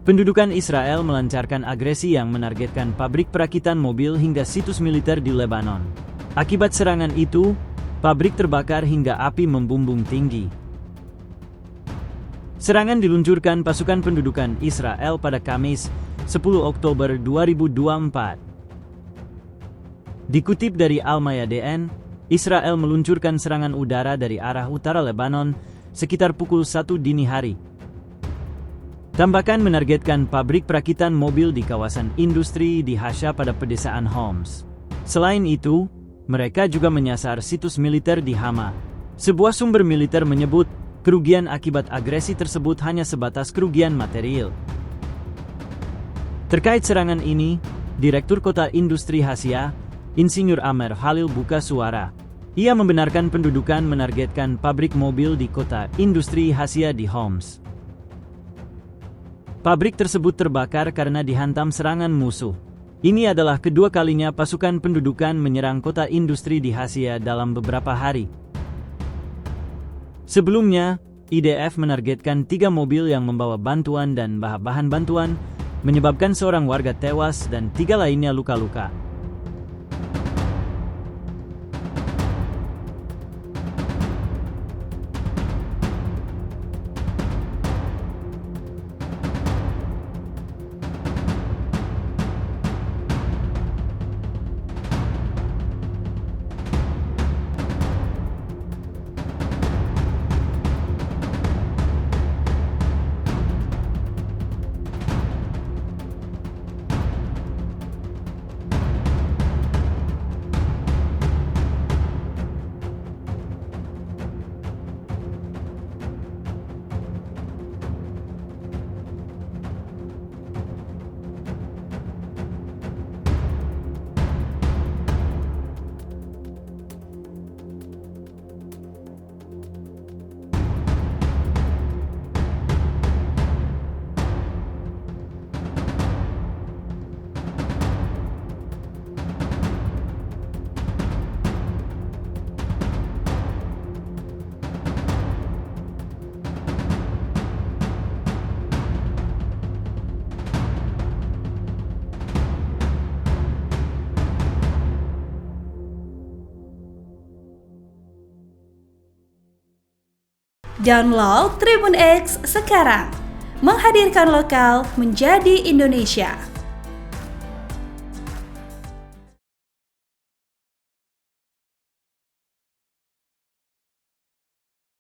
Pendudukan Israel melancarkan agresi yang menargetkan pabrik perakitan mobil hingga situs militer di Lebanon. Akibat serangan itu, pabrik terbakar hingga api membumbung tinggi. Serangan diluncurkan pasukan pendudukan Israel pada Kamis, 10 Oktober 2024. Dikutip dari Al-Mayadeen, Israel meluncurkan serangan udara dari arah utara Lebanon sekitar pukul 1 dini hari. Tembakan menargetkan pabrik perakitan mobil di kawasan industri di Hasha pada pedesaan Homs. Selain itu, mereka juga menyasar situs militer di Hama. Sebuah sumber militer menyebut, kerugian akibat agresi tersebut hanya sebatas kerugian material. Terkait serangan ini, Direktur Kota Industri Hasya, Insinyur Amer Halil buka suara. Ia membenarkan pendudukan menargetkan pabrik mobil di kota industri Hasya di Homs. Pabrik tersebut terbakar karena dihantam serangan musuh. Ini adalah kedua kalinya pasukan pendudukan menyerang kota industri di Hasya dalam beberapa hari. Sebelumnya, IDF menargetkan 3 mobil yang membawa bantuan dan bahan bantuan, menyebabkan seorang warga tewas dan 3 lainnya luka-luka. Download Tribun X sekarang, menghadirkan lokal menjadi Indonesia.